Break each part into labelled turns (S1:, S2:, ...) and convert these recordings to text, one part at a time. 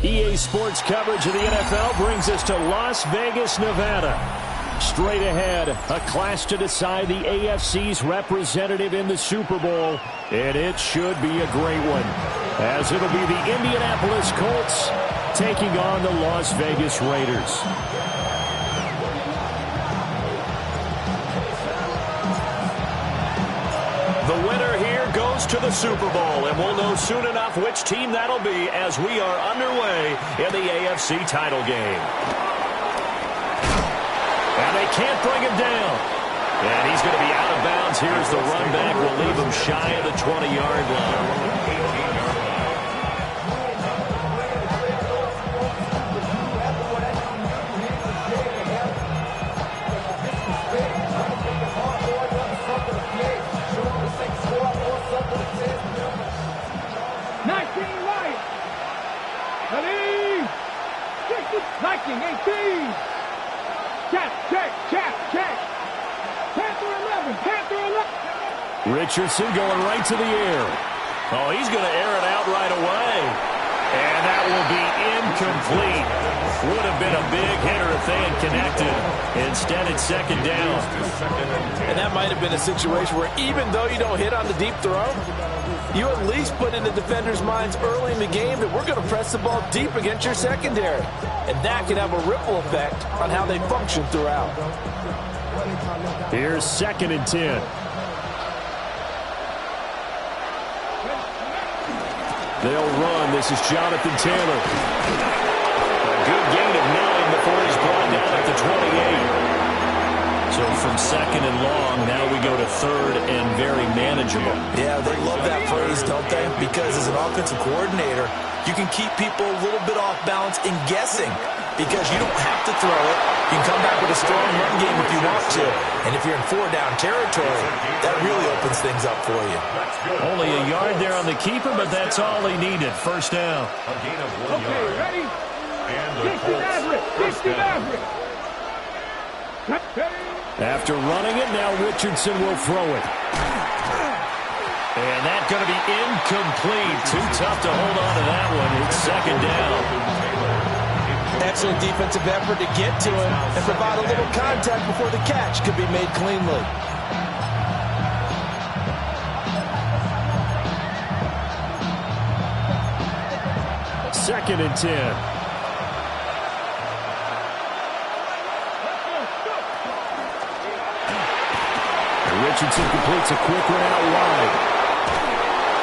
S1: EA Sports coverage of the NFL brings us to Las Vegas, Nevada. Straight ahead, a clash to decide the AFC's representative in the Super Bowl, and it should be a great one, as it'll be the Indianapolis Colts taking on the Las Vegas Raiders. The winner here goes to the Super Bowl, and we'll know soon enough which team that'll be as we are underway in the AFC title game. And they can't bring him down. And he's going to be out of bounds. Here's the run back. We'll leave him shy of the 20-yard line.
S2: Viking 18. Check. Panther 11. Panther 11.
S1: Richardson going right to the air. Oh, he's going to air it out right away. And that will be incomplete. Would have been a big hitter if they had connected. Instead, it's second down.
S3: And that might have been a situation where even though you don't hit on the deep throw, you at least put in the defenders' minds early in the game that we're going to press the ball deep against your secondary. And that can have a ripple effect on how they function throughout.
S1: Here's 2nd and 10. They'll run. This is Jonathan Taylor. A good gain of 9 before he's brought down at the 28. So from 2nd and long, now we go to 3rd and very manageable.
S3: Yeah, they love that phrase, don't they? Because as an offensive coordinator, you can keep people a little bit off balance and guessing because you don't have to throw it. You can come back with a strong run game if you want to. And if you're in 4-down territory, that really opens things up for you.
S1: Only a yard there on the keeper, but that's all he needed. First down.
S2: Okay, ready? 60 average.
S1: After running it, now Richardson will throw it. And that's going to be incomplete. Too tough to hold on to that one. It's second down.
S3: Excellent defensive effort to get to him and provide a little contact before the catch could be made cleanly.
S1: Second and 10. Richardson completes a quick one out wide.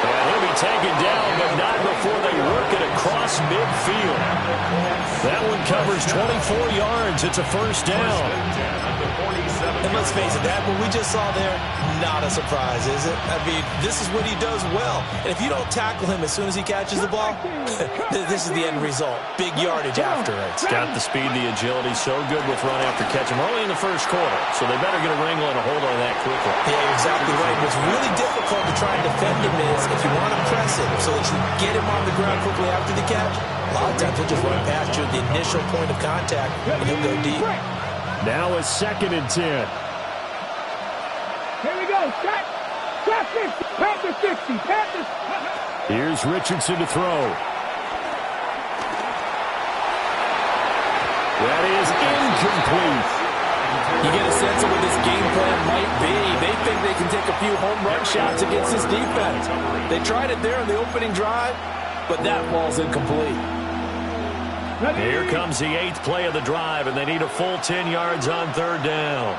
S1: And he'll be taken down, but not before they work it across midfield. That one covers 24 yards. It's a first down.
S3: And let's face it, that what we just saw there, not a surprise, is it? I mean, this is what he does well. And if you don't tackle him as soon as he catches the ball, this is the end result. Big yardage after it.
S1: It's got the speed, the agility, so good with run after catch. We're only in the first quarter, so they better get a wrangle and a hold on that quickly.
S3: Yeah, exactly right. What's really difficult to try and defend him is if you want to press him so that you get him on the ground quickly after the catch, a lot of times he'll just run past you at the initial point of contact and he'll go deep.
S1: Now a 2nd and 10.
S2: Here we go. Shot 50. Panther 60. Panthers.
S1: Here's Richardson to throw. That is incomplete.
S3: You get a sense of what this game plan might be. They think they can take a few home run shots against this defense. They tried it there in the opening drive, but that ball's incomplete.
S1: Here comes the 8th play of the drive, and they need a full 10 yards on 3rd down.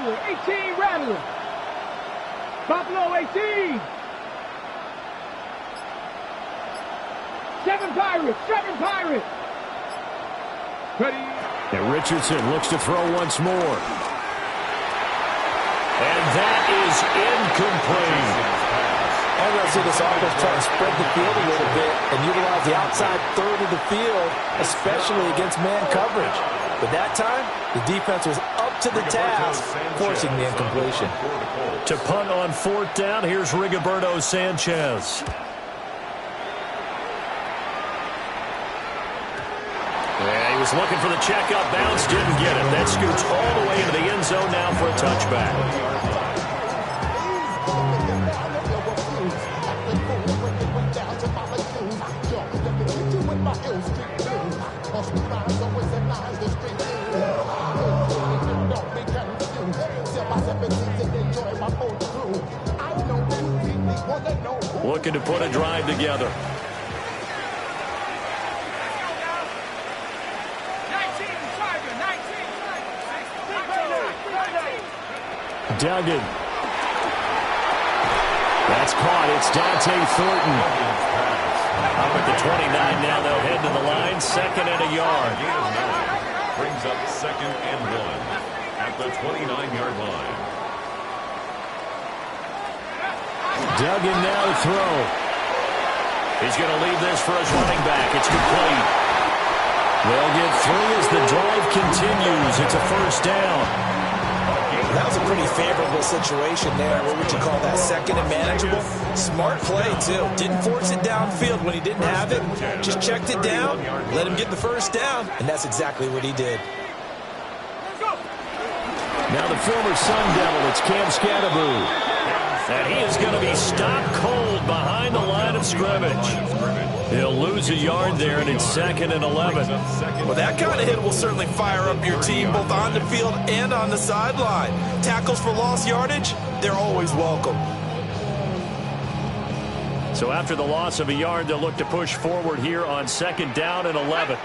S2: 18 Rattler. Buffalo 18. 7 Pirates. Ready.
S1: And Richardson looks to throw once more. And that is incomplete.
S3: And the see this offense try to spread the field a little bit and utilize the outside third of the field, especially against man coverage. But that time, the defense was up to the task, forcing the incompletion.
S1: To punt on 4th down, here's Rigoberto Sanchez. Yeah, he was looking for the checkup bounce, didn't get it. That scoots all the way into the end zone now for a touchback. Looking to put a drive together. Duggan. That's caught. It's Dante Thornton. Up at the 29 now. They'll head to the line. 2nd and a yard.
S4: Brings up 2nd and 1 at the 29-yard line.
S1: Duggan now to throw. He's going to leave this for his running back. It's complete. They'll get 3 as the drive continues. It's a 1st down.
S3: That was a pretty favorable situation there. What would you call that? 2nd and manageable? Smart play, too. Didn't force it downfield when he didn't have it. Just checked it down, let him get the 1st down, and that's exactly what he did.
S1: Now the former Sun Devil, it's Cam Scatterbroo. And he is going to be stopped cold behind the line of scrimmage. He'll lose a yard there, and it's 2nd and 11.
S3: Well, that kind of hit will certainly fire up your team both on the field and on the sideline. Tackles for lost yardage, they're always welcome.
S1: So after the loss of a yard, they'll look to push forward here on 2nd down and 11.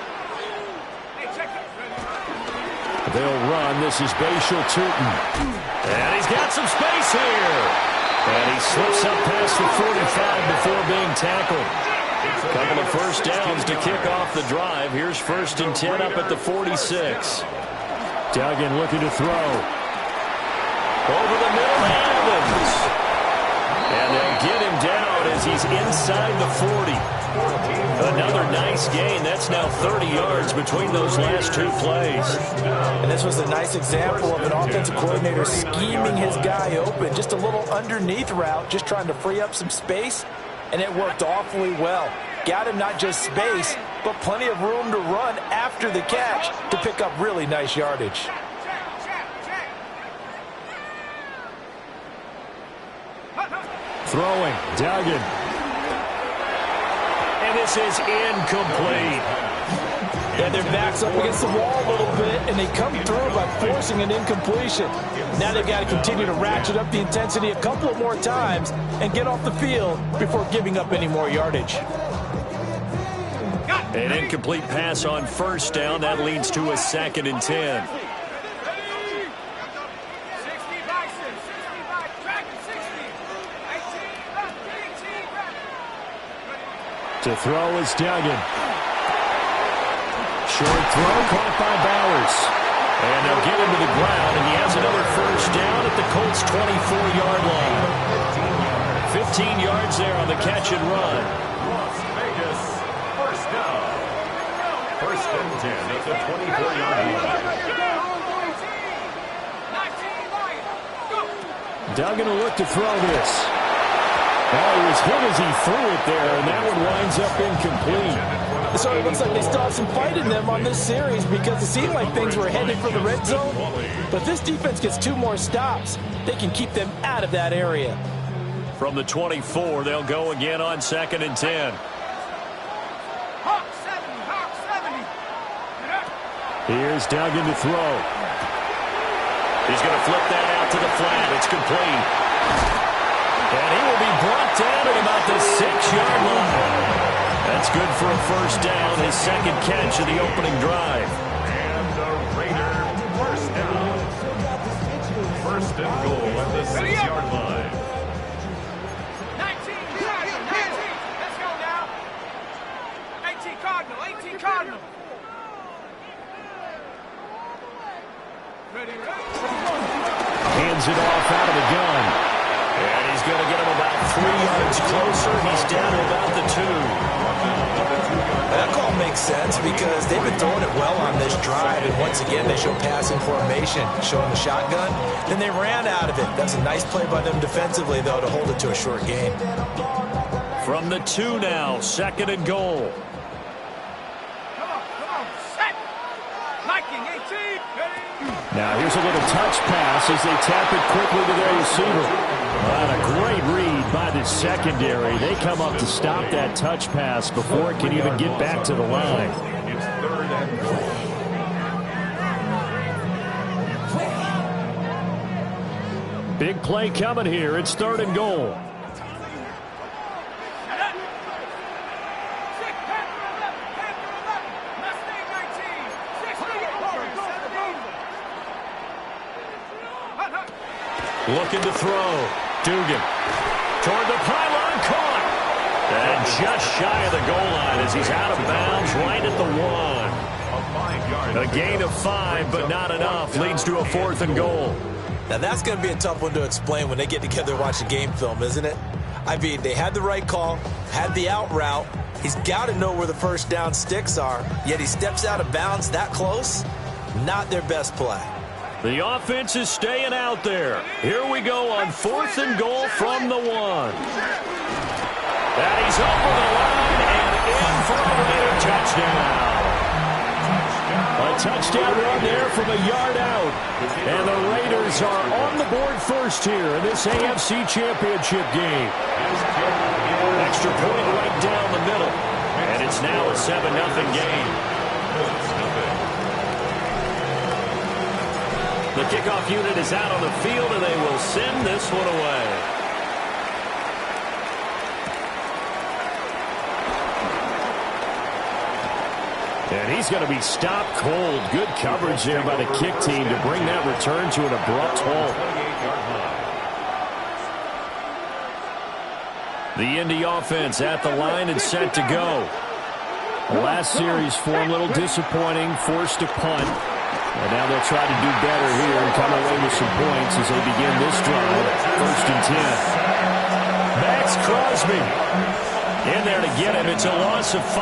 S1: They'll run. This is Bashal Tootin. And he's got some space here. And he slips up past the 45 before being tackled. A couple of 1st downs to kick off the drive. Here's 1st and 10 up at the 46. Duggan looking to throw. Over the middle, Evans. And they'll get him down as he's inside the 40. Another nice gain. That's now 30 yards between those last 2 plays.
S3: And this was a nice example of an offensive coordinator scheming his guy open. Just a little underneath route, just trying to free up some space. And it worked awfully well. Got him not just space, but plenty of room to run after the catch to pick up really nice yardage.
S1: Throwing, Duggan. And this is incomplete.
S3: Yeah, their back's up against the wall a little bit, and they come through by forcing an incompletion. Now they've got to continue to ratchet up the intensity a couple of more times and get off the field before giving up any more yardage.
S1: An incomplete pass on 1st down. That leads to a 2nd and 10. To throw is Duggan. Short throw caught by Bowers. And they'll get him to the ground, and he has another 1st down at the Colts' 24-yard line. 15 yards there on the catch and run.
S4: Las Vegas, 1st down. 1st and 10 at the 24-yard line.
S1: Duggan will look to throw this. Oh, he was hit as he threw it there, and that one winds up incomplete.
S3: So it looks like they still have some fight in them on this series because it seemed like things were headed for the red zone. But this defense gets 2 more stops. They can keep them out of that area.
S1: From the 24, they'll go again on 2nd and 10. Here's Duggan to throw. He's going to flip that out to the flat. It's complete. And he will be brought down at about the 6-yard line. That's good for a 1st down, his 2nd catch of the opening drive.
S4: And the Raider 1st down. 1st and goal at the 6-yard line.
S2: 19, let's go now. 18 Cardinal.
S1: Hands it off out of the gun. And he's going to get him about 3 yards closer. He's down to about the 2.
S3: That call makes sense because they've been throwing it well on this drive, and once again they show passing formation, showing the shotgun. Then they ran out of it. That's a nice play by them defensively, though, to hold it to a short gain.
S1: From the 2 now, 2nd and goal. Now here's a little touch pass as they tap it quickly to their receiver. And a great read by the secondary. They come up to stop that touch pass before it can even get back to the line.
S4: It's 3rd and goal.
S1: Big play coming here. It's 3rd and goal. Looking to throw. Dugan toward the pylon, caught. And just shy of the goal line as he's out of bounds right at the 1. A gain of 5, but not enough. Leads to a 4th and goal.
S3: Now that's going to be a tough one to explain when they get together and watch the game film, isn't it? I mean, they had the right call, had the out route. He's got to know where the first down sticks are, yet he steps out of bounds that close. Not their best play.
S1: The offense is staying out there. Here we go on 4th and goal from the 1. And he's over the line and in for a Raider touchdown. A touchdown run there from a yard out. And the Raiders are on the board first here in this AFC Championship game. Extra point right down the middle. And it's now a 7-0 game. The kickoff unit is out on the field, and they will send this one away. And he's going to be stopped cold. Good coverage there by the kick team to bring that return to an abrupt halt. The Indy offense at the line and set to go. The last series form a little disappointing, forced to punt. And now they'll try to do better here and come away with some points as they begin this drive. 1st and 10. Max Crosby in there to get him. It's a loss of 5.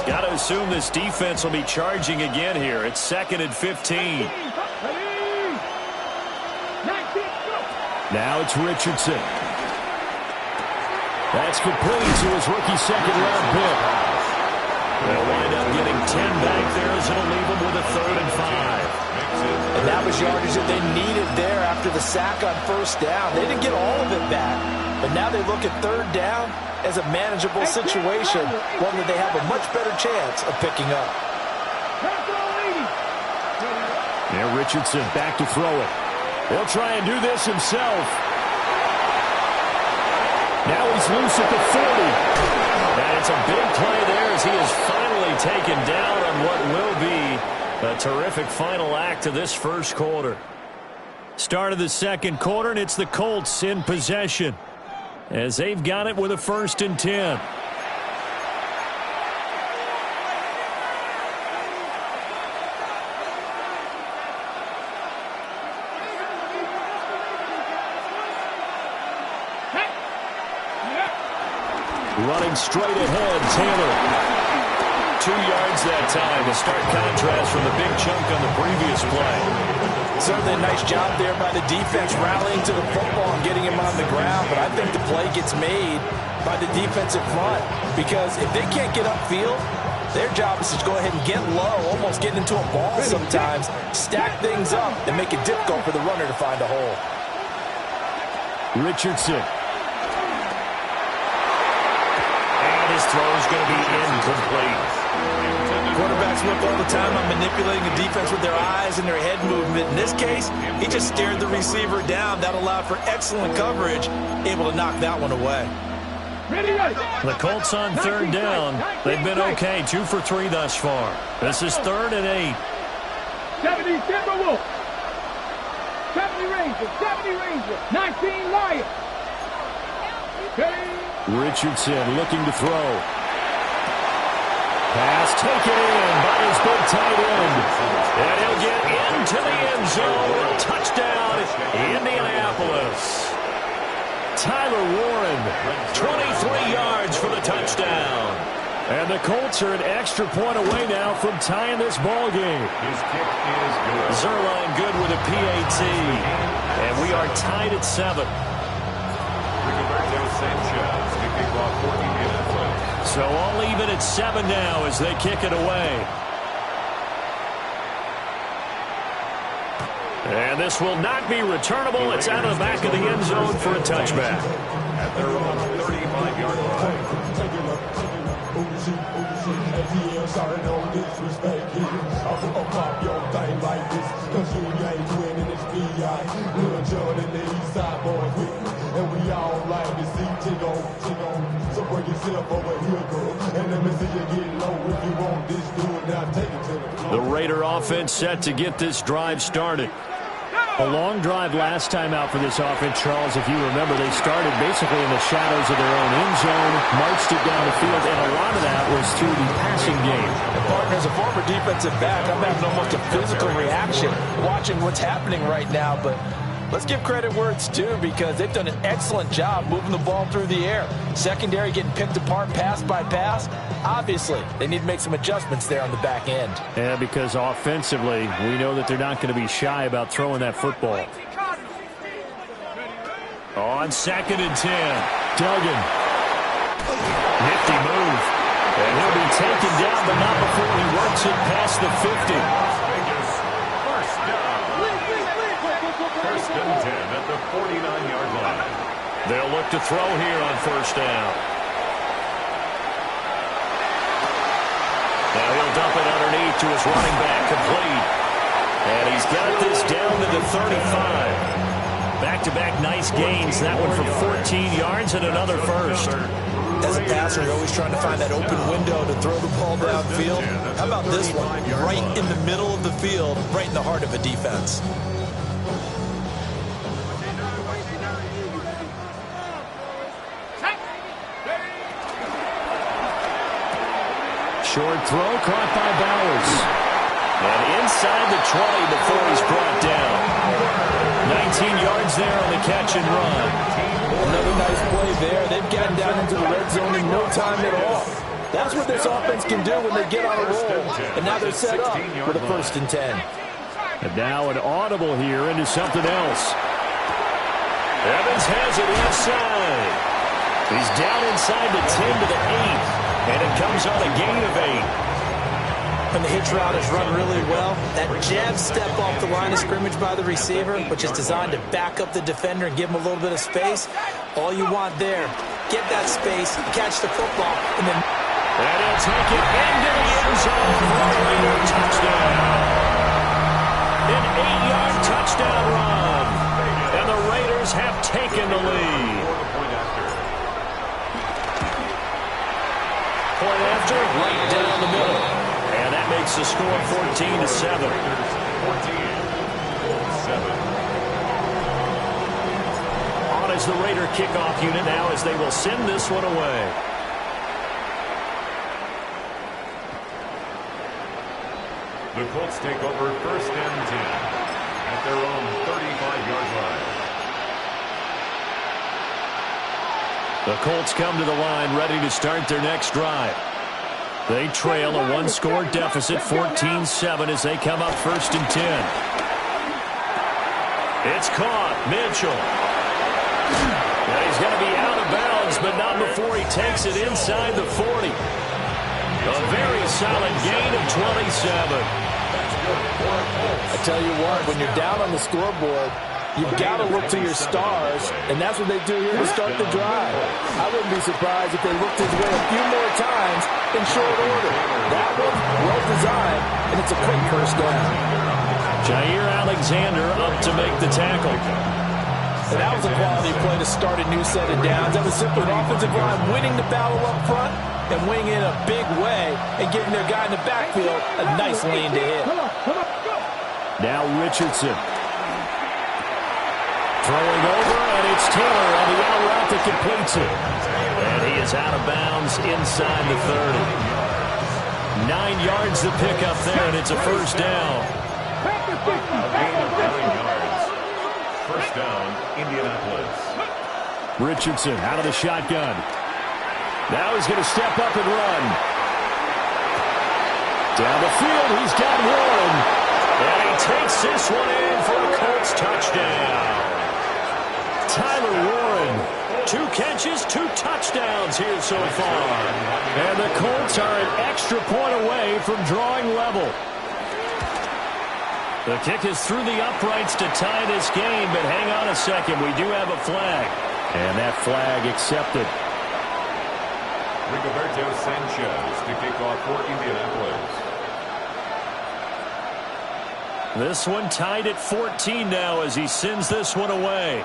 S1: Got to assume this defense will be charging again here. It's 2nd and 15. Now it's Richardson. That's complete to his rookie 2nd-round pick. They'll wind up getting 10 back there as it'll leave them with a 3rd and 5.
S3: And that was yardage that they needed there after the sack on 1st down. They didn't get all of it back, but now they look at 3rd down as a manageable situation, one that they have a much better chance of picking up.
S1: Now Richardson back to throw it. He'll try and do this himself. Now he's loose at the 40. And it's a big play there as he is finally taken down on what will be a terrific final act of this 1st quarter. Start of the 2nd quarter, and it's the Colts in possession as they've got it with a 1st and 10. Running straight ahead, Taylor. 2 yards that time. A stark contrast from the big chunk on the previous play.
S3: Certainly a nice job there by the defense rallying to the football and getting him on the ground, but I think the play gets made by the defensive front because if they can't get upfield, their job is to go ahead and get low, almost get into a ball sometimes, stack things up, and make it difficult for the runner to find a hole.
S1: Richardson. His throw is going to be incomplete.
S3: Quarterbacks work all the time on manipulating the defense with their eyes and their head movement. In this case, he just stared the receiver down. That allowed for excellent coverage, able to knock that one away.
S1: The Colts on 3rd down. They've been okay, 2 for 3 thus far. This is 3rd and 8.
S2: 70 Timberwolves. 70 Rangers. 70 Rangers. 19 Lions. Hey.
S1: Richardson looking to throw. Pass taken in by his big tight end. And he'll get into the end zone. Touchdown, Indianapolis. Tyler Warren, 23 yards for the touchdown. And the Colts are an extra point away now from tying this ball game.
S4: His kick is good.
S1: Zerline good with a PAT. And we are tied at 7.
S4: Rigoberto Sanchez kicking off 14 minutes left.
S1: So all even at 7 now as they kick it away. And this will not be returnable. It's out of the back of the end zone for a touchback.
S4: At their own 35-yard line.
S1: The Raider offense set to get this drive started. A long drive last time out for this offense, Charles. If you remember, they started basically in the shadows of their own end zone, marched it down the field, and a lot of that was through the passing game.
S3: Partner, as a former defensive back, I'm having almost a physical reaction watching what's happening right now, but let's give credit where it's due because they've done an excellent job moving the ball through the air. Secondary getting picked apart pass by pass. Obviously, they need to make some adjustments there on the back end.
S1: Yeah, because offensively, we know that they're not going to be shy about throwing that football. On 2nd and 10, Duggan. Nifty move. And he'll be taken down, but not before he works it past the 50.
S4: Vegas, first down. First and 10 at the 49-yard line.
S1: They'll look to throw here on first down. Now he'll dump it underneath to his running back, complete. And he's got this down to the 35. Back-to-back nice gains. That one for 14 yards and another first.
S3: As a passer, you're always trying to find that open window to throw the ball downfield. How about this one? Right in the middle of the field, right in the heart of a defense.
S1: Short throw caught by Bowers. And inside the 20 before he's brought down. 19 yards there on the catch and run.
S3: Another nice play there. They've gotten down into the red zone in no time at all. That's what this offense can do when they get on a roll. And now they're set up with a 1st and 10.
S1: And now an audible here into something else. Evans has it inside. He's down inside the 10 to the 8. And it comes on a gain of 8.
S3: When the hitch route is run really well, that jab step off the line of scrimmage by the receiver, which is designed to back up the defender and give him a little bit of space, all you want there, get that space, catch the football, and then...
S1: And he'll take it into the end zone for a Raider touchdown. An 8-yard touchdown run. And the Raiders have taken the lead. Point after, right down the middle. And that makes the score 14-7.
S4: 14-7.
S1: On is the Raider kickoff unit now as they will send this one away.
S4: The Colts take over 1st and 10 at their own 35-yard line.
S1: The Colts come to the line ready to start their next drive. They trail a 1-score deficit, 14-7, as they come up 1st and 10. It's caught. Mitchell. And he's going to be out of bounds, but not before he takes it inside the 40. A very solid gain of 27.
S3: I tell you what, when you're down on the scoreboard, you've got to look to your stars, and that's what they do here to start the drive. I wouldn't be surprised if they looked his way a few more times in short order. That one, well designed, and it's a quick first down.
S1: Jair Alexander up to make the tackle.
S3: And that was a quality play to start a new set of downs. That was simply the offensive line winning the battle up front and winning in a big way and giving their guy in the backfield a nice lane to hit.
S1: Now Richardson. Throwing over, and it's Taylor on the out route that completes it. And he is out of bounds inside the 30. 9 yards to pick up there, and it's a first down.
S4: A gain of 9 yards. First down, Indianapolis.
S1: Richardson out of the shotgun. Now he's going to step up and run. Down the field, he's got Warren. And he takes this one in for a Colts touchdown. Tyler Warren, 2 catches, 2 touchdowns here so far. And the Colts are an extra point away from drawing level. The kick is through the uprights to tie this game, but hang on a second, we do have a flag. And that flag accepted.
S4: Rigoberto Sanchez to kick off for Indianapolis.
S1: This one tied at 14 now as he sends this one away.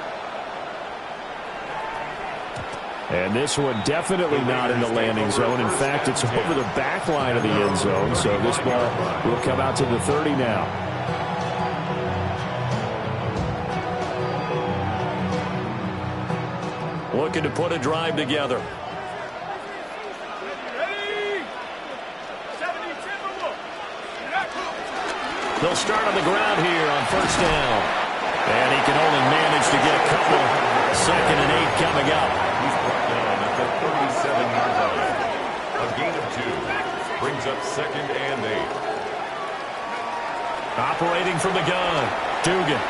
S1: And this one definitely not in the landing zone. In fact, it's over the back line of the end zone. So this ball will come out to the 30 now. Looking to put a drive together. They'll start on the ground here on first down. And he can only manage to get a couple. 2nd and 8 coming up.
S4: He's brought down at the 37-yard line. A gain of 2 brings up 2nd and 8.
S1: Operating from the gun. Dugan.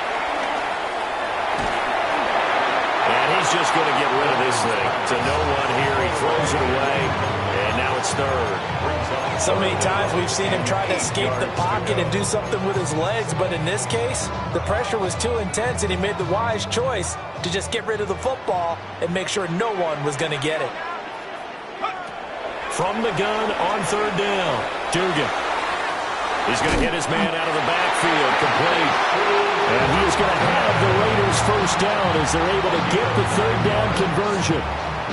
S1: And he's just going to get rid of this thing. To no one here. He throws it away. And now it's 3rd.
S3: So many times we've seen him try to escape the pocket and do something with his legs, but in this case, the pressure was too intense and he made the wise choice to just get rid of the football and make sure no one was going to get it.
S1: From the gun on 3rd down, Dugan. He's going to hit his man out of the backfield, complete. And he is going to have the Raiders first down as they're able to get the 3rd down conversion.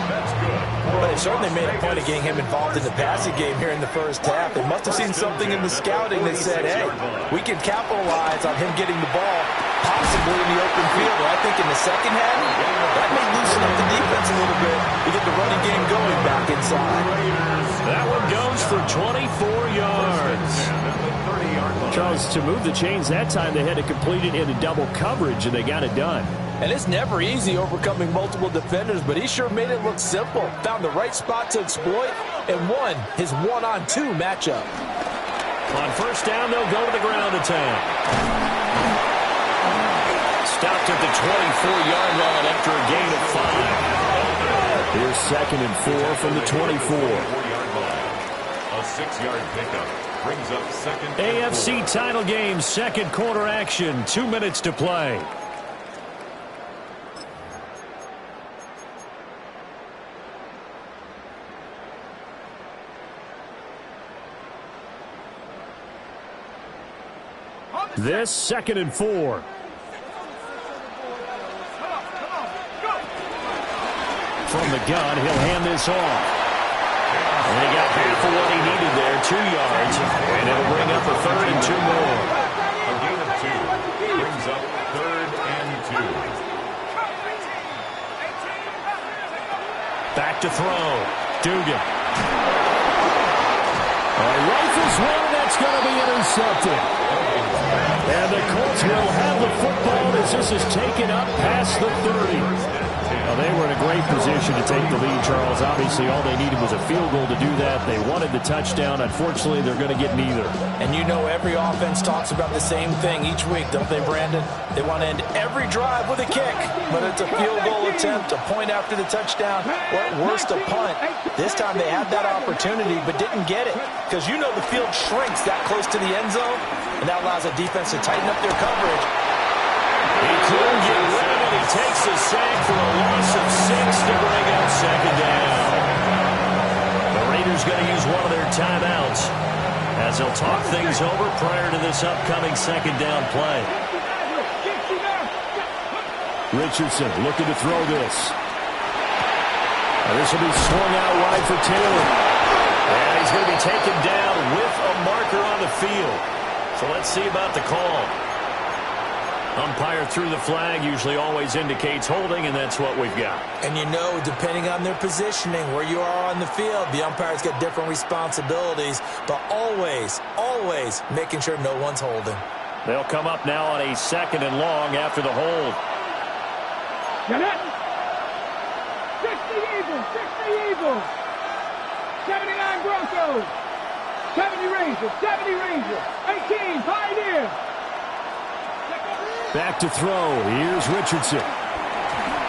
S4: That's good.
S3: But it certainly made a point of getting him involved in the passing game here in the first half. They must have seen something in the scouting that said, hey, we can capitalize on him getting the ball, possibly in the open field. I think in the second half, that may loosen up the defense a little bit to get the running game going back inside.
S1: That one goes for 24 yards. Charles, to move the chains that time, they had to complete it into double coverage, and they got it done.
S3: And it's never easy overcoming multiple defenders, but he sure made it look simple. Found the right spot to exploit and won his 1-on-2 matchup.
S1: On first down, they'll go to the ground attack. Stopped at the 24-yard line after a gain of 5. Here's 2nd and 4 from the 24.
S4: A 6-yard pickup brings up 2nd and 4.
S1: AFC title game, 2nd quarter action, 2 minutes to play. This 2nd and 4. From the gun, he'll hand this off. And he got half of what he needed there, 2 yards. And it'll bring up a 3rd and 2 more.
S4: A gain of 2 brings up 3rd and 2.
S1: Back to throw. Dugan. Rifles one, that's going to be intercepted. And the Colts will have the football as this is taken up past the 30. Well, they were in a great position to take the lead, Charles. Obviously, all they needed was a field goal to do that. They wanted the touchdown. Unfortunately, they're going to get neither.
S3: And you know every offense talks about the same thing each week, don't they, Brandon? They want to end every drive with a kick, whether it's a field goal attempt, a point after the touchdown, or at worst a punt. This time they had that opportunity but didn't get it because you know the field shrinks that close to the end zone, and that allows a defense to tighten up their coverage.
S1: He couldn't get rid of it. He takes a sack for a loss of 6 to bring up 2nd down. The Raiders going to use one of their timeouts as they'll talk things over prior to this upcoming 2nd down play. Richardson looking to throw this. This will be swung out wide for Taylor. And he's going to be taken down with a marker on the field. So let's see about the call. Umpire threw the flag, usually always indicates holding, and that's what we've got.
S3: And you know, depending on their positioning, where you are on the field, the umpire's got different responsibilities, but always, always making sure no one's holding.
S1: They'll come up now on a 2nd and long after the hold.
S2: Get it? 60 Eagles, 60 Eagles. 79 Broncos. 70 Rangers, 70 Rangers. 18 Pioneers.
S1: Back to throw. Here's Richardson.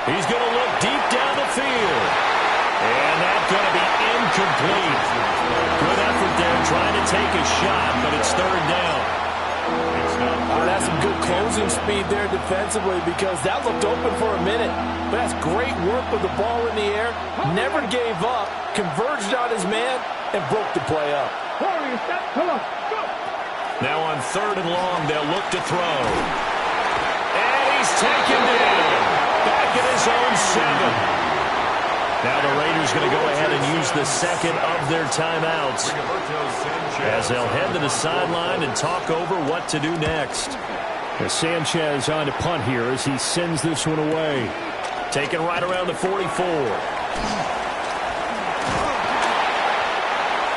S1: He's going to look deep down the field. And that's going to be incomplete. Good effort there trying to take a shot, but it's 3rd down.
S5: That's some good closing speed there defensively because that looked open for a minute. But that's great work with the ball in the air. Never gave up, converged on his man, and broke the play up.
S2: Come on, go.
S1: Now on 3rd and long, they'll look to throw. And he's taken down. Back at his own 7. Now the Raiders going to go ahead and use the 2nd of their timeouts as they'll head to the sideline and talk over what to do next. Sanchez on to punt here as he sends this one away. Taken right around the 44.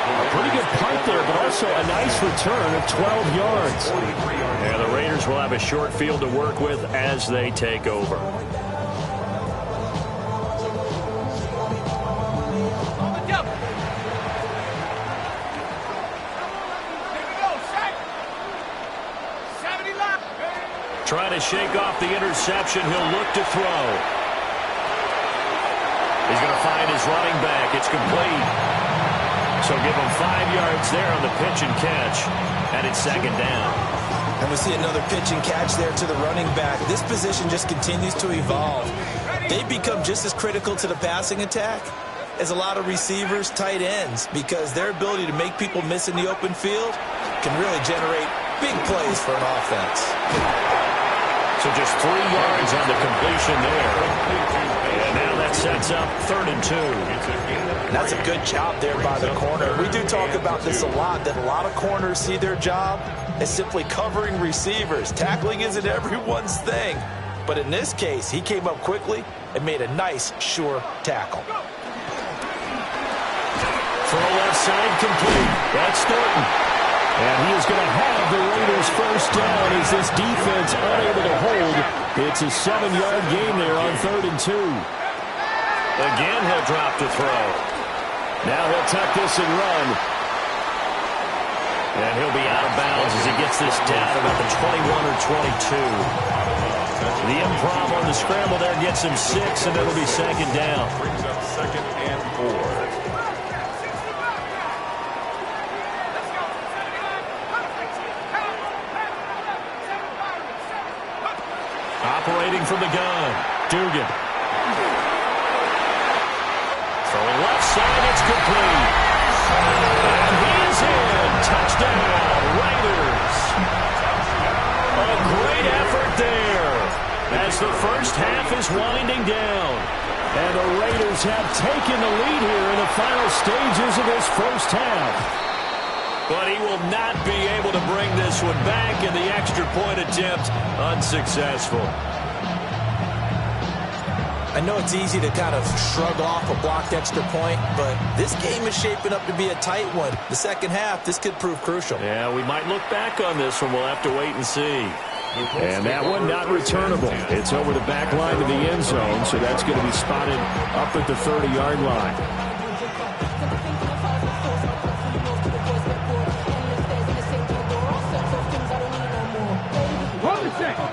S1: A pretty good punt there, but also a nice return of 12 yards. Yeah, the Raiders will have a short field to work with as they take over. Trying to shake off the interception. He'll look to throw. He's going to find his running back. It's complete. So give him 5 yards there on the pitch and catch. And it's 2nd down.
S3: And we see another pitch and catch there to the running back. This position just continues to evolve. They become just as critical to the passing attack as a lot of receivers, tight ends, because their ability to make people miss in the open field can really generate big plays for an offense.
S1: So just 3 yards on the completion there. And now that sets up 3rd and 2.
S3: That's a good job there by the corner. We do talk about this a lot, that a lot of corners see their job as simply covering receivers. Tackling isn't everyone's thing. But in this case, he came up quickly and made a nice, sure tackle.
S1: Throw left side complete. That's Thornton. And he is going to have the Raiders' 1st down as this defense unable to hold. It's a 7-yard gain there on 3rd and 2. Again, he'll drop to throw. Now he'll tuck this and run. And he'll be out of bounds as he gets this down about the 21 or 22. The improv on the scramble there gets him 6, and it'll be 2nd down.
S4: Brings up 2nd and 4.
S1: Operating from the gun, Dugan. Throwing left side, it's complete. And he's in. Touchdown, Raiders. A great effort there as the first half is winding down. And the Raiders have taken the lead here in the final stages of this first half. But he will not be able to bring this one back, and the extra point attempt unsuccessful.
S3: I know it's easy to kind of shrug off a blocked extra point, but this game is shaping up to be a tight one. The second half, this could prove crucial.
S1: Yeah, we might look back on this one. We'll have to wait and see. And that one not returnable. It's over the back line to the end zone, so that's going to be spotted up at the 30-yard line.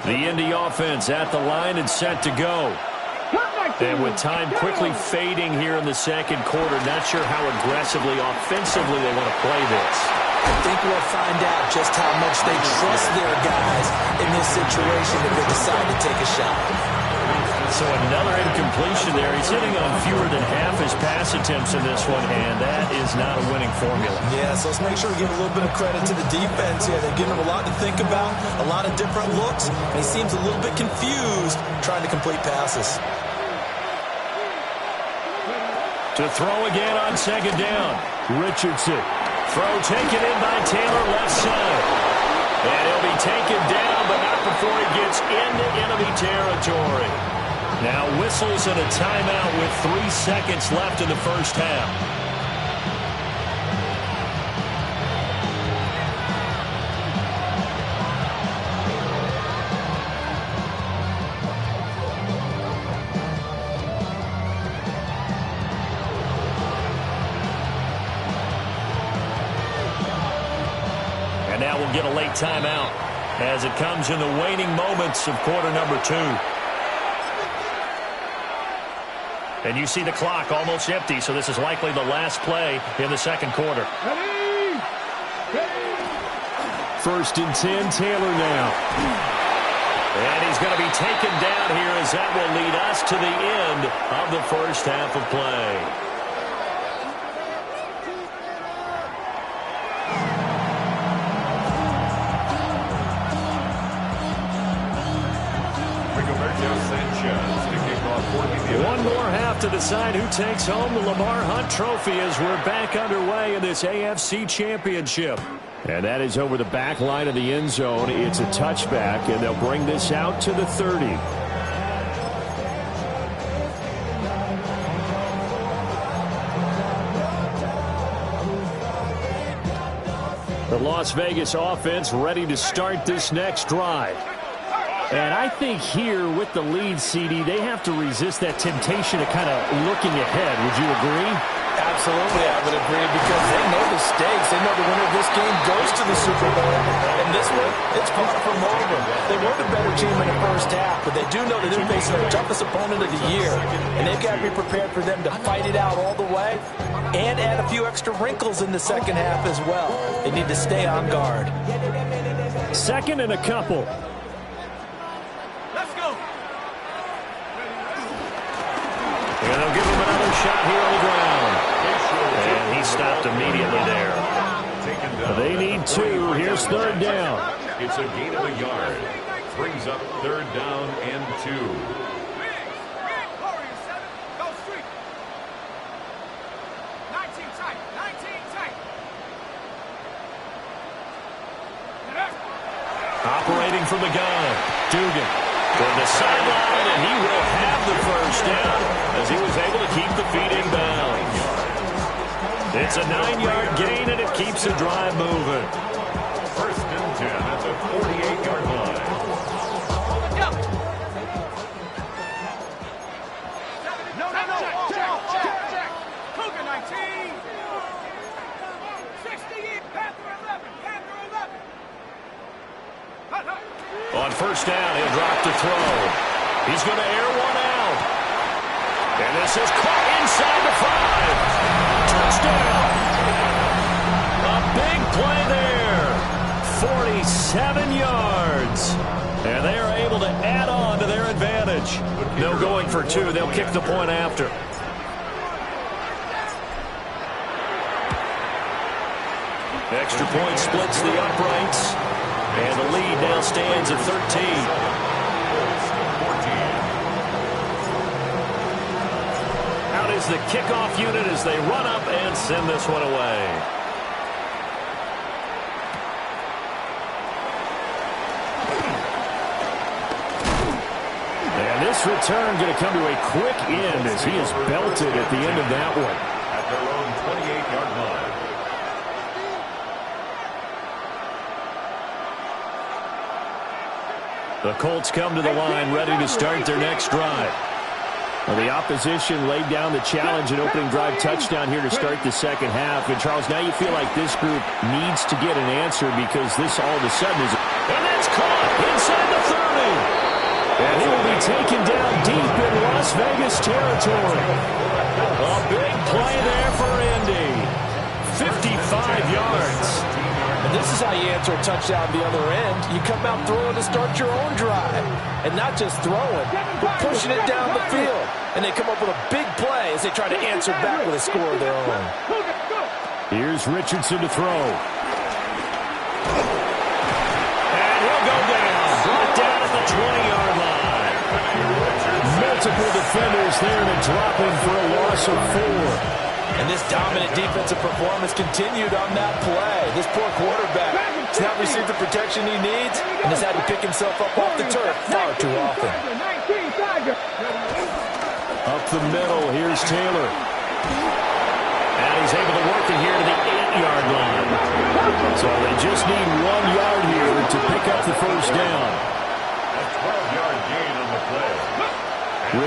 S1: The Indy offense at the line and set to go. And with time quickly fading here in the second quarter, not sure how aggressively, offensively they want to play this.
S3: I think we'll find out just how much they trust their guys in this situation if they decide to take a shot.
S1: So another incompletion there. He's hitting on fewer than half his pass attempts in this one, and that is not a winning formula.
S3: Yeah, so let's make sure we give a little bit of credit to the defense here. They're giving him a lot to think about, a lot of different looks, and he seems a little bit confused trying to complete passes.
S1: To throw again on second down. Richardson. Throw taken in by Taylor left side. And he'll be taken down, but not before he gets into enemy territory. Now whistles and a timeout with 3 seconds left in the first half. Now we'll get a late timeout as it comes in the waning moments of quarter number 2. And you see the clock almost empty, so this is likely the last play in the second quarter. First and 10, Taylor now. And he's going to be taken down here as that will lead us to the end of the first half of play. One more half to decide who takes home the Lamar Hunt Trophy as we're back underway in this AFC Championship. And that is over the back line of the end zone. It's a touchback, and they'll bring this out to the 30. The Las Vegas offense ready to start this next drive. And I think here with the lead, CD, they have to resist that temptation of kind of looking ahead. Would you agree?
S5: Absolutely, I would agree, because they know the stakes. They know the winner of this game goes to the Super Bowl. And this one, it's far from over. They were the better team in the first half, but they do know that they're facing the toughest opponent of the year. And they've got to be prepared for them to fight it out all the way and add a few extra wrinkles in the second half as well. They need to stay on guard.
S1: Second and a couple. And they'll give him another shot here on the ground. And he stopped immediately there. They need 2. Here's third down.
S4: It's a gain of a yard. Brings up third down and 2.
S1: Operating from the gun, Dugan. Toward the sideline, and he will have the first down as he was able to keep the feet in bounds. It's a 9-yard gain, and it keeps the drive moving.
S4: First and 10 at the 48-yard line.
S2: Check. Cougar 19. 68, Panther 11.
S1: On first down, he'll drop to throw. He's going to air one out. And this is caught inside the 5. Touchdown. A big play there. 47 yards. And they are able to add on to their advantage. No going for 2. They'll kick the point after. Extra point splits the uprights. And the lead now stands at 13. Out is the kickoff unit as they run up and send this one away. And this return going to come to a quick end as he is belted at the end of that one.
S4: At their own 28-yard line.
S1: The Colts come to the line ready to start their next drive. Well, the opposition laid down the challenge and opening drive touchdown here to start the second half. And, Charles, now you feel like this group needs to get an answer because this all of a sudden is... And that's caught inside the 30. And he will be taken down deep in Las Vegas territory. A big play there for Indy. 55 yards.
S5: And this is how you answer a touchdown the other end. You come out throwing to start your own drive. And not just throwing, but pushing it down the field. And they come up with a big play as they try to answer back with a score of their own.
S1: Here's Richardson to throw. And he'll go down. Brought down at the 20-yard line. Multiple defenders there to drop him for a loss of 4.
S5: And this dominant defensive performance continued on that play. This poor quarterback has not received the protection he needs and has had to pick himself up off the turf far too often.
S1: Up the middle, here's Taylor. And he's able to work it here to the 8-yard line. So they just need 1 yard here to pick up the first down.
S4: A 12-yard gain on the play.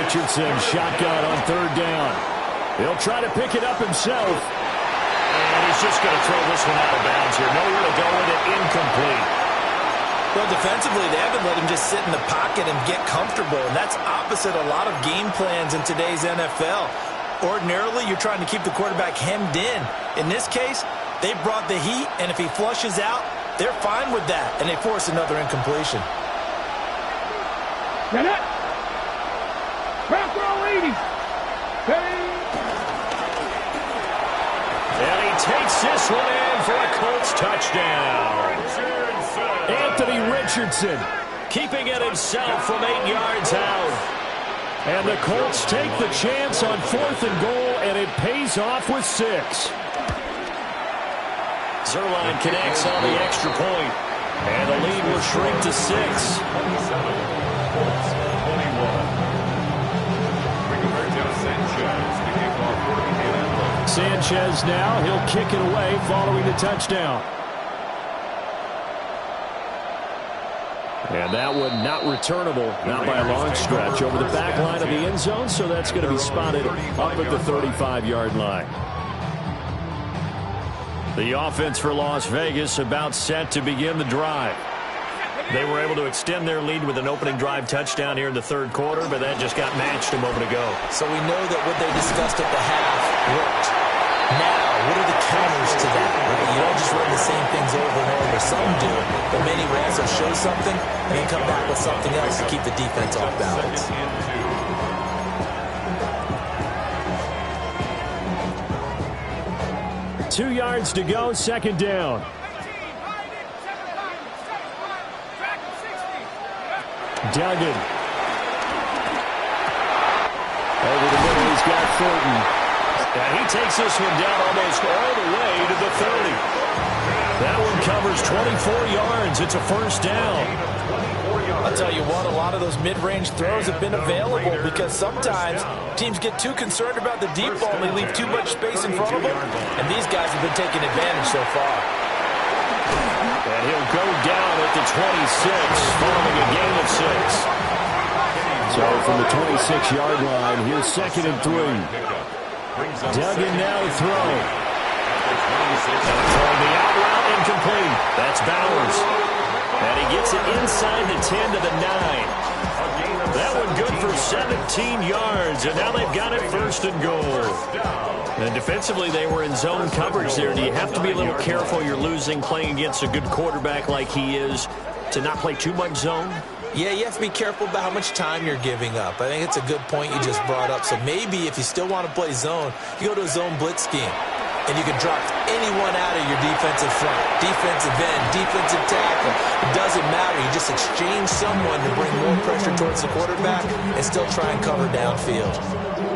S1: Richardson shotgun on 3rd down. He'll try to pick it up himself. And he's just going to throw this one out of bounds here. Nowhere to go with it, incomplete.
S5: Well, defensively, they haven't let him just sit in the pocket and get comfortable, and that's opposite a lot of game plans in today's NFL. Ordinarily, you're trying to keep the quarterback hemmed in. In this case, they brought the heat, and if he flushes out, they're fine with that, and they force another incompletion.
S2: Get it. Back row 80.
S1: And he takes this one in for a Colts touchdown. Anthony Richardson keeping it himself from 8 yards out. And the Colts take the chance on 4th and goal, and it pays off with 6. Zerline connects on the extra point, and the lead will shrink to 6.
S4: 21.
S1: Sanchez now, he'll kick it away following the touchdown. And that one not returnable, not by a long stretch, over the back line of the end zone, so that's going to be spotted up at the 35-yard line. The offense for Las Vegas about set to begin the drive. They were able to extend their lead with an opening drive touchdown here in the 3rd quarter, but that just got matched a moment ago.
S5: So we know that what they discussed at the half worked. Now, what are the counters to that? You don't just run the same things over and over. Some do, but many will also show something and then come back with something else to keep the defense off balance.
S1: 2 yards to go, 2nd down. Duggan. Over the middle, he's got Thornton. And he takes this one down almost all the way to the 30. That one covers 24 yards. It's a 1st down.
S5: I'll tell you what, a lot of those mid-range throws have been available because sometimes teams get too concerned about the deep ball and they leave too much space in front of them, and these guys have been taking advantage so far.
S1: And he'll go down at the 26 following a gain of 6. So from the 26-yard line, here's 2nd and 3. Duggan now to throw. Throwing the out route, incomplete. That's Bowers. And he gets it inside the 10 to the 9. That one good for 17 yards, and now they've got it 1st and goal. And defensively, they were in zone coverage there. Do you have to be a little careful you're losing playing against a good quarterback like he is to not play too much zone?
S5: Yeah, you have to be careful about how much time you're giving up. I think it's a good point you just brought up. So maybe if you still want to play zone, you go to a zone blitz scheme. And you can drop anyone out of your defensive front, defensive end, defensive tackle. It doesn't matter. You just exchange someone to bring more pressure towards the quarterback and still try and cover downfield.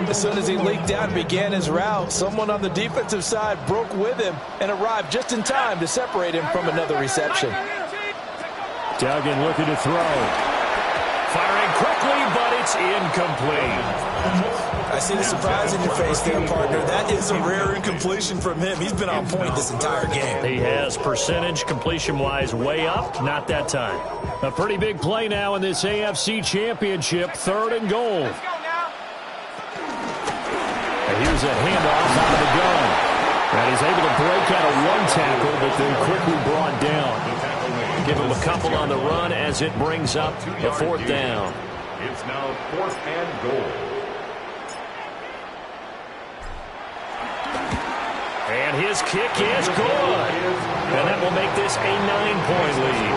S5: As soon as he leaked out and began his route, someone on the defensive side broke with him and arrived just in time to separate him from another reception.
S1: Duggan looking to throw. Firing quickly, but it's incomplete.
S5: I see the surprise in your face there, partner. That is a rare incompletion from him. He's been on point this entire game.
S1: He has percentage completion-wise way up, not that time. A pretty big play now in this AFC Championship, 3rd and goal. And here's a handoff out of the gun. And he's able to break out of one tackle, but then quickly brought down. Give him a couple on the run as it brings up the 4th down.
S4: It's now 4th and goal.
S1: And his kick is good. And that will make this a 9-point lead.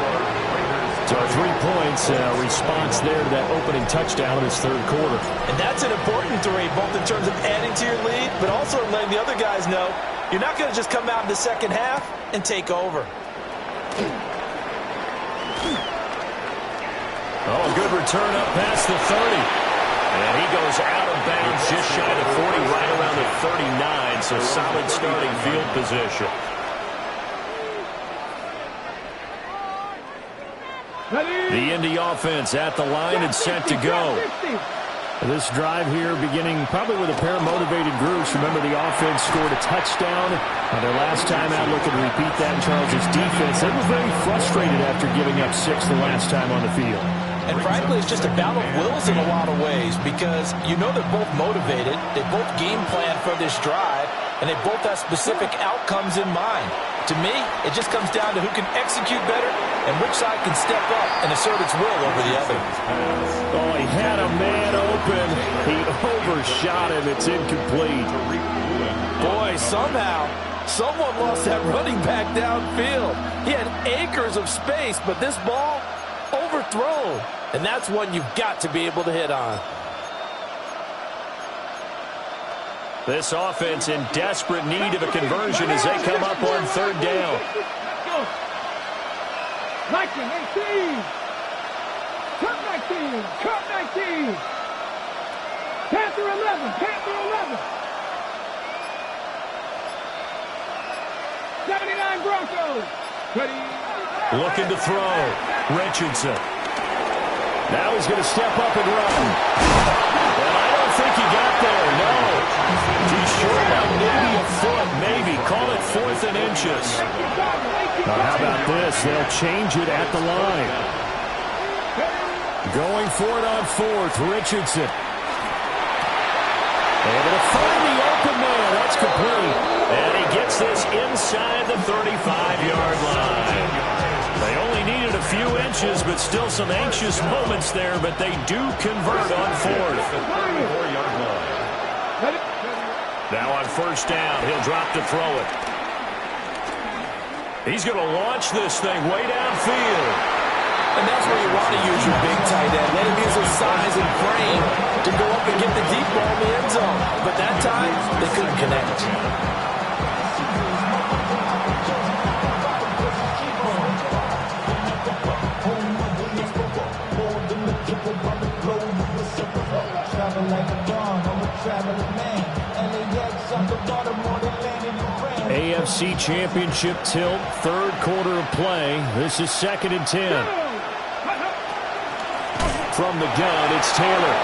S1: So 3 points response there to that opening touchdown in this 3rd quarter.
S5: And that's an important 3, both in terms of adding to your lead, but also letting the other guys know you're not going to just come out in the 2nd half and take over.
S1: Oh, a good return up past the 30. And he goes out of bounds just shy of 40, right around down to 39, so solid starting field position. The Indy offense at the line and set to go. This drive here beginning probably with a pair of motivated groups. Remember, the offense scored a touchdown on their last time out, looking to repeat that. Charles' defense, they were very frustrated after giving up 6 the last time on the field.
S5: And frankly, it's just a battle of wills in a lot of ways because you know they're both motivated. They both game plan for this drive, and they both have specific outcomes in mind. To me, it just comes down to who can execute better and which side can step up and assert its will over the other.
S1: Oh, he had a man open. He overshot him. It's incomplete.
S5: Boy, somehow, someone lost that running back downfield. He had acres of space, but this ball overthrown. And that's one you've got to be able to hit on.
S1: This offense in desperate need of a conversion as they come up on 3rd down.
S2: Lightning 18. Cut 19. Cut 19. Panther 11. Panther 11. 79 Broncos.
S1: Looking to throw. Richardson. Now he's going to step up and run. And I don't think he got there, no. He's short by maybe a foot, maybe. Call it 4th and inches. How about this? They'll change it at the line. Going for it on 4th, Richardson. Able to find the open man. That's complete. And he gets this inside the 35-yard line. They only needed a few inches, but still some anxious moments there, but they do convert on 4th. Now on 1st down, he'll drop to throw it. He's going to launch this thing way downfield.
S5: And that's where you want to use your big tight end. Let him use his size and frame to go up and get the deep ball in the end zone. But that time, they couldn't connect.
S1: AFC Championship tilt, 3rd quarter of play. This is 2nd and 10. From the gun, it's Taylor.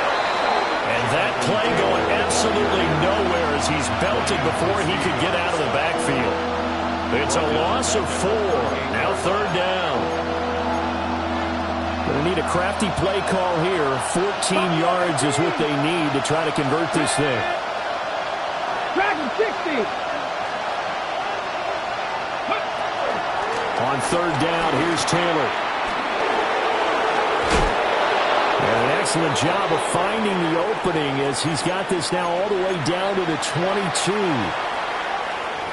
S1: And that play going absolutely nowhere as he's belted before he could get out of the backfield. It's a loss of 4. Now 3rd down. Going to need a crafty play call here. 14 yards is what they need to try to convert this thing.
S2: Dragon 60.
S1: On 3rd down, here's Taylor. And an excellent job of finding the opening as he's got this now all the way down to the 22.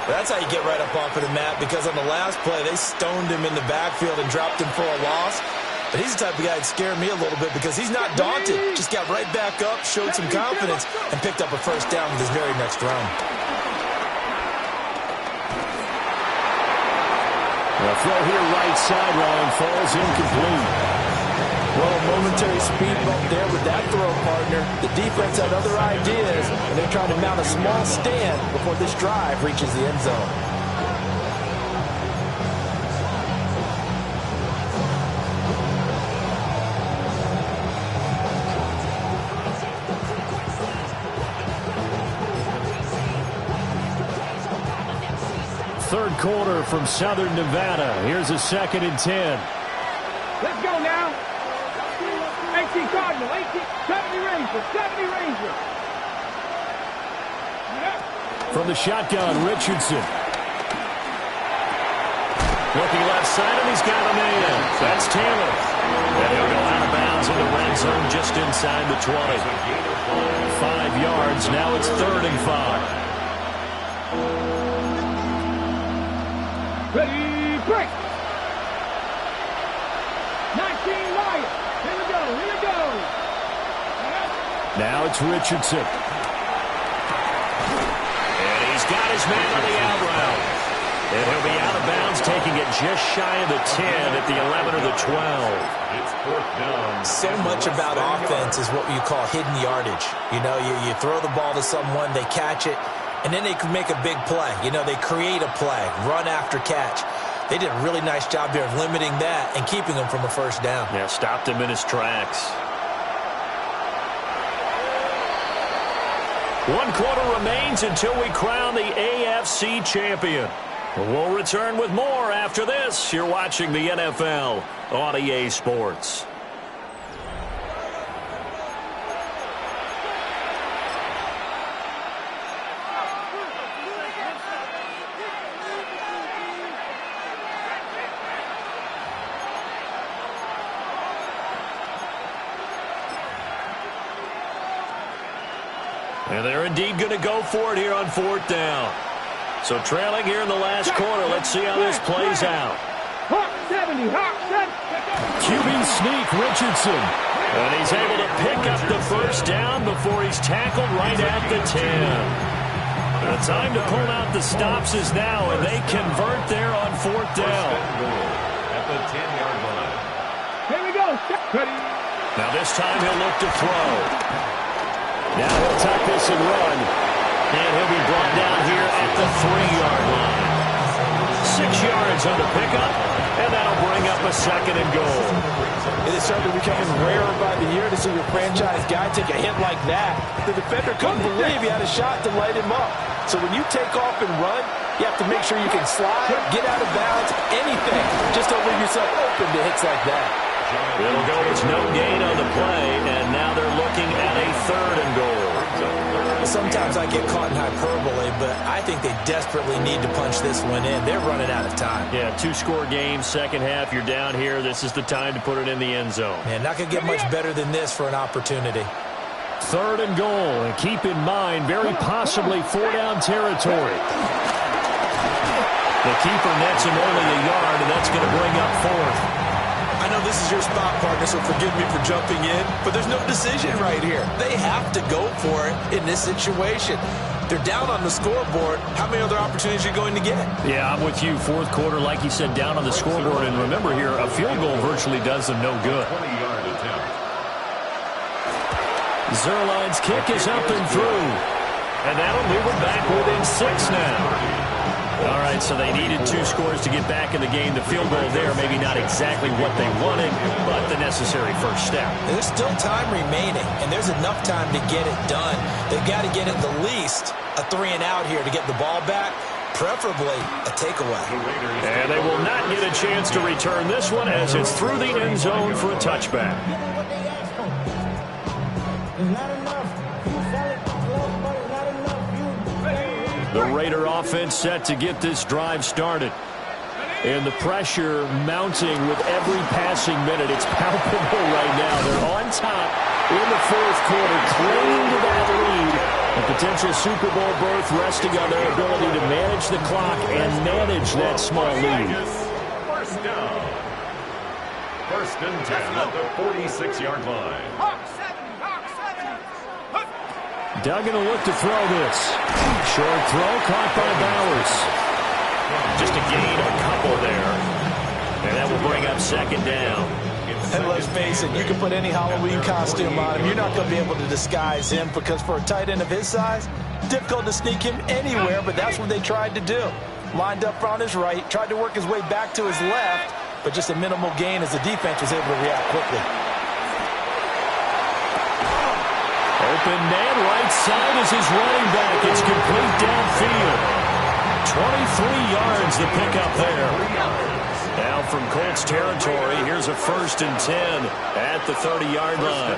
S3: That's how you get right up off of the mat, because on the last play, they stoned him in the backfield and dropped him for a loss. But he's the type of guy that scared me a little bit because he's not daunted. Just got right back up, showed some confidence, and picked up a 1st down with his very next run.
S1: The throw here right sideline falls incomplete.
S5: Well, a momentary speed bump there with that throw, partner. The defense had other ideas, and they're trying to mount a small stand before this drive reaches the end zone.
S1: Third quarter from Southern Nevada. Here's a 2nd and 10.
S2: Let's go now. 18 Cardinal, 18, 70 Rangers, 70 Rangers.
S1: From the shotgun, Richardson. Looking left side, and he's got a man. That's Taylor. And he'll go out of bounds in the red zone just inside the 20. 5 yards. Now it's 3rd and 5.
S2: Ready, break. 19 Wyatt. Here we go, here we go.
S1: Now it's Richardson. And he's got his man on the out route. And he'll be out of bounds, taking it just shy of the 10 at the 11 or the 12.
S4: It's 4th down.
S3: So much about offense is what you call hidden yardage. You know, you throw the ball to someone, they catch it, and then they can make a big play. You know, they create a play, run after catch. They did a really nice job there of limiting that and keeping him from a first down.
S1: Yeah, stopped him in his tracks. 1 quarter remains until we crown the AFC champion. We'll return with more after this. You're watching the NFL on EA Sports. And they're indeed going to go for it here on 4th down. So trailing here in the last quarter. Let's see how this plays out.
S2: Hawk 70, Hawk 70.
S1: QB sneak Richardson. And he's able to pick up the first down before he's tackled right at the 10. The time to pull out the stops is now, and they convert there on 4th down.
S4: At the 10-yard line.
S2: Here we go.
S1: Now this time he'll look to throw. Now he'll tuck this and run. And he'll be brought down here at the 3-yard line. 6 yards on the pickup, and that'll bring up a 2nd and goal.
S5: It is certainly becoming rarer by the year to see your franchise guy take a hit like that. The defender couldn't believe he had a shot to light him up. So when you take off and run, you have to make sure you can slide, get out of bounds, anything. Just don't leave yourself open to hits like that.
S1: It'll go with no gain on the play, and now they're looking at a 3rd and goal.
S3: Sometimes I get caught in hyperbole, but I think they desperately need to punch this one in. They're running out of time.
S1: Yeah, 2-score game, second half, you're down here. This is the time to put it in the end zone.
S3: Man, not going to get much better than this for an opportunity.
S1: 3rd and goal, and keep in mind, very possibly 4-down territory. The keeper nets him only a yard, and that's going to bring up 4th.
S3: I know this is your spot, partner, so forgive me for jumping in, but there's no decision right here. They have to go for it in this situation. They're down on the scoreboard. How many other opportunities are you going to get?
S1: Yeah, I'm with you. 4th quarter, like you said, down on the scoreboard. And remember here, a field goal virtually does them no good.
S4: 20-yard attempt.
S1: Zerline's kick is up and through. And that'll move them back within 6 now. All right, so they needed 2 scores to get back in the game. The field goal there, maybe not exactly what they wanted, but the necessary first step.
S3: There's still time remaining, and there's enough time to get it done. They've got to get at the least a 3-and-out here to get the ball back, preferably a takeaway.
S1: And they will not get a chance to return this one as it's through the end zone for a touchback. The Raider offense set to get this drive started. And the pressure mounting with every passing minute. It's palpable right now. They're on top in the 4th quarter, clinging to that lead. A potential Super Bowl berth resting on their ability to manage the clock and manage that small lead.
S4: 1st down. 1st and 10 at the 46-yard line.
S2: Hawk 70, Hawk 70.
S1: Duggan will look to throw this. Short throw caught by Bowers. Just a gain of a couple there. And that will bring up 2nd down.
S5: And let's face it, you can put any Halloween costume on him. You're not going to be able to disguise him because for a tight end of his size, difficult to sneak him anywhere, but that's what they tried to do. Lined up on his right, tried to work his way back to his left, but just a minimal gain as the defense was able to react quickly.
S1: Open man, right side is his running back. It's complete downfield. 23 yards the pickup there. Now from Colts territory, here's a 1st and 10 at the 30-yard line.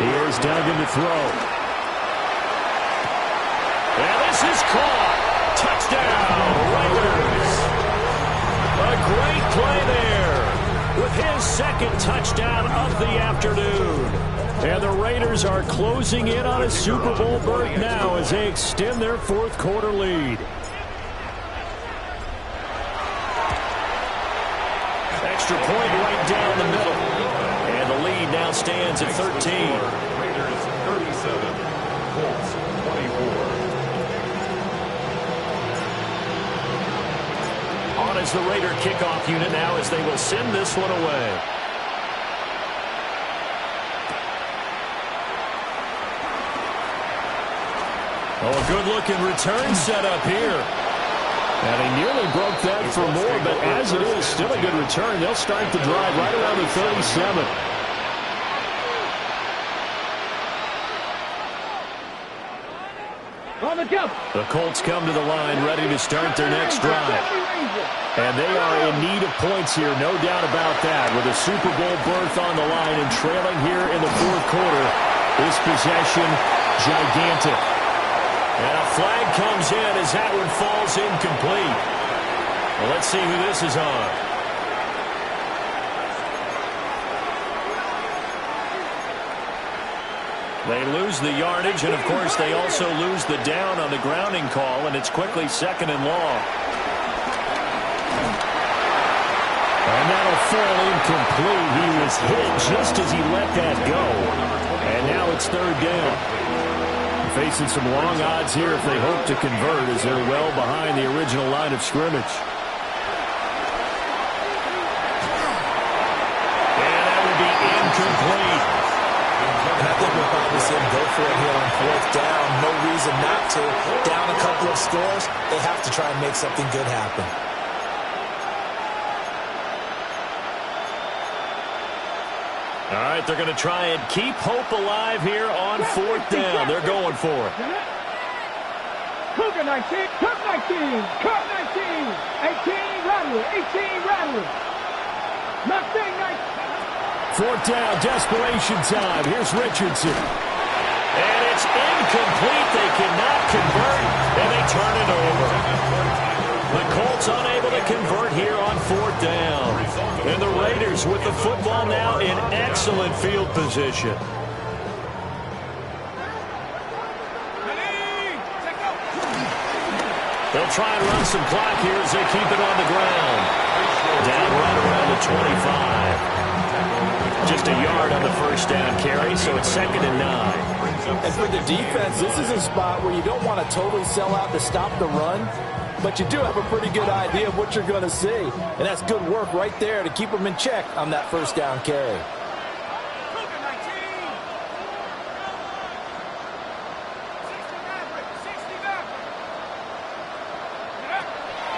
S1: Here's Duggan to throw. And this is caught. Touchdown, Raiders. A great play there with his 2nd touchdown of the afternoon. And the Raiders are closing in on a Super Bowl berth now as they extend their 4th quarter lead. Extra point right down the middle. And the lead now stands at 13.
S4: Raiders 37, Colts 24.
S1: On a as the Raider kickoff unit now as they will send this one away. Oh, a good-looking return set up here. And he nearly broke that for more, but as it is, still a good return. They'll start the drive right around the 37. The Colts come to the line ready to start their next drive. And they are in need of points here, no doubt about that. With a Super Bowl berth on the line and trailing here in the fourth quarter, this possession gigantic. And a flag comes in as that one falls incomplete. Well, let's see who this is on. They lose the yardage, and of course they also lose the down on the grounding call, and it's quickly 2nd and long. And that'll fall incomplete. He was hit just as he let that go. And now it's 3rd down. Facing some long odds here if they hope to convert, as they're well behind the original line of scrimmage. And that would be incomplete.
S3: And I think we'll probably see him go for it here on 4th down. No reason not to. Down a couple of scores, they have to try and make something good happen.
S1: All right, they're going to try and keep hope alive here on 4th down. They're going for it.
S2: Cougar 19, Cook 19, Cook 19, 18, Rattler, 18, Rattler. Mustang 19.
S1: 4th down, desperation time. Here's Richardson. And it's incomplete. They cannot convert, and they turn it over. The Colts unable to convert here on 4th down. And the Raiders with the football now in excellent field position. They'll try and run some clock here as they keep it on the ground. Down right around the 25. Just a yard on the 1st down carry, so it's 2nd and 9.
S5: And for the defense, this is a spot where you don't want to totally sell out to stop the run, but you do have a pretty good idea of what you're going to see. And that's good work right there to keep them in check on that 1st down carry.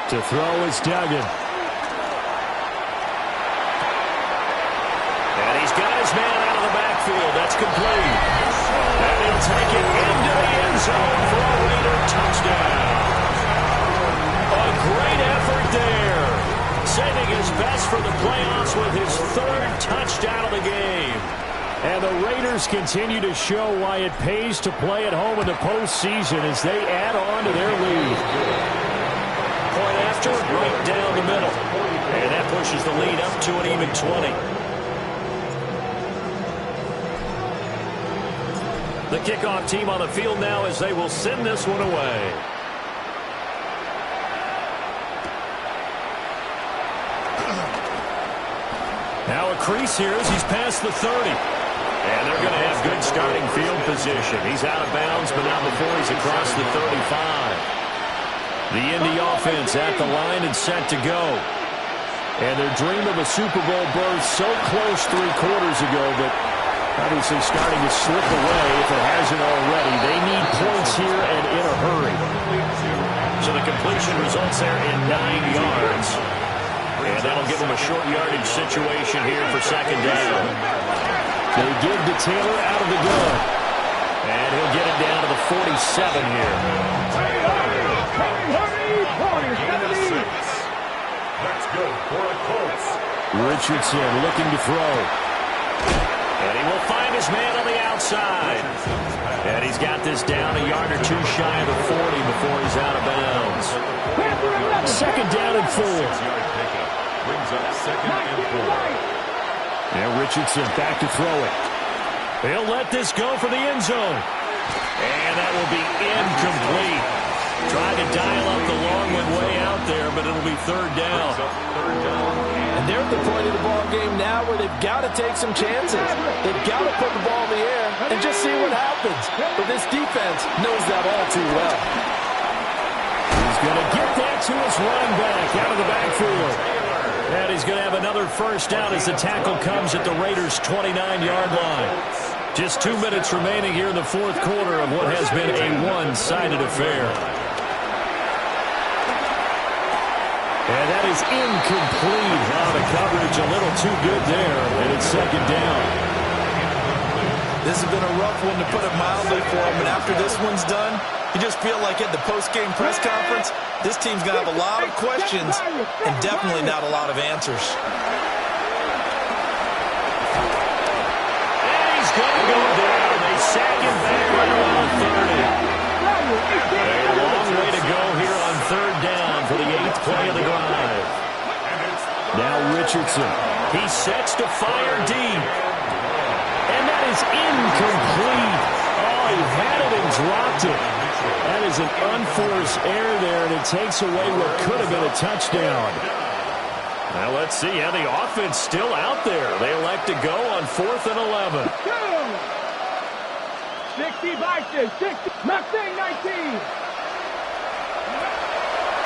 S1: To throw is Duggan. And he's got his man out of the backfield. That's complete. And he'll take it into the end zone for a Raider touchdown. A great effort there. Saving his best for the playoffs with his 3rd touchdown of the game. And the Raiders continue to show why it pays to play at home in the postseason as they add on to their lead. Point after, right down the middle. And that pushes the lead up to an even 20. The kickoff team on the field now as they will send this one away. Now a crease here as he's past the 30. And they're going to have good starting field position. He's out of bounds, but not before he's across the 35. The Indy offense at the line and set to go. And their dream of a Super Bowl berth so close 3 quarters ago, but obviously starting to slip away if it hasn't already. They need points here and in a hurry. So the completion results there in 9 yards. And that'll give them a short yardage situation here for 2nd down. They give to Taylor out of the gun. And he'll get it down to the 47 here.
S4: That's good for the Colts.
S1: Richardson looking to throw. And he will find his man on the outside. And he's got this down a yard or 2 shy of the 40 before he's out of bounds. 2nd down and 4.
S4: Brings up 2nd and 4.
S1: And Richardson back to throw it. He'll let this go for the end zone. And that will be incomplete. Trying to dial up the long one way out there, but it'll be 3rd down.
S5: And they're at the point of the ball game now where they've got to take some chances. They've got to put the ball in the air and just see what happens. But this defense knows that all too well.
S1: He's going to get that to his running back out of the backfield. he's going to have another first down as the tackle comes at the Raiders' 29-yard line. Just 2 minutes remaining here in the fourth quarter of what has been a one-sided affair. And that is incomplete. The coverage a little too good there, and it's second down.
S3: This has been a rough one, to put it mildly, for him. And after this one's done, you just feel like at the post-game press conference, this team's going to have a lot of questions and definitely not a lot of answers.
S1: And he's going to go down. They sack him back right around 30. A long way to go here on third down for the 8th play of the drive. Now Richardson. He sets to fire deep. And that is incomplete. Oh, he had it and dropped it. That is an unforced error there, and it takes away what could have been a touchdown. Now let's see how the offense still out there. They elect to go on 4th and 11.
S2: 60 Vices, 60, Mustang 19.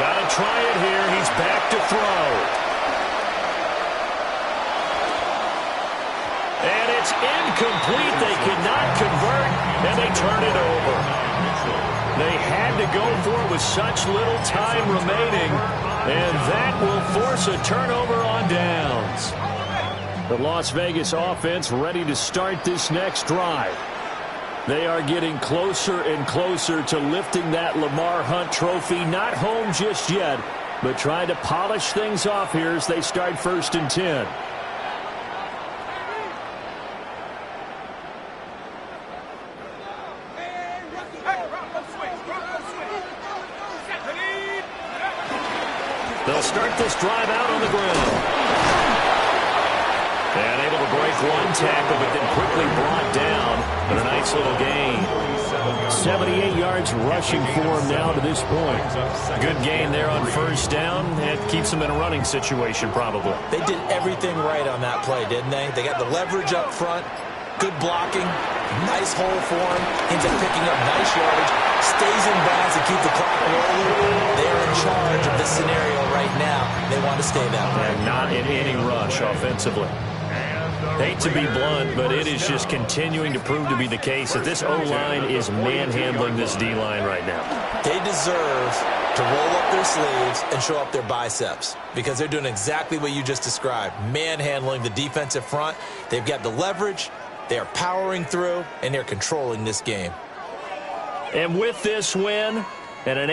S1: Got to try it here. He's back to throw. And it's incomplete. They cannot convert, and they turn it over. They had to go for it with such little time remaining, and that will force a turnover on downs. The Las Vegas offense ready to start this next drive. They are getting closer and closer to lifting that Lamar Hunt trophy. Not home just yet, but trying to polish things off here as they start 1st and 10. They'll start this drive out on the ground. And able to break one tackle, but then quickly brought down. But a nice little gain. 78 yards rushing for him now to this point. Good gain there on first down. It keeps them in a running situation probably.
S3: They did everything right on that play, didn't they? They got the leverage up front, good blocking, nice hole for him, ends up picking up nice yardage, stays in bounds to keep the clock rolling. They're in charge of this scenario right now. They want to stay that way.
S1: And not in any rush offensively. Hate to be blunt, but it is just continuing to prove to be the case that this O-line is manhandling this D-line right now.
S3: They deserve to roll up their sleeves and show up their biceps because they're doing exactly what you just described, manhandling the defensive front. They've got the leverage, they're powering through, and they're controlling this game.
S1: And with this win and an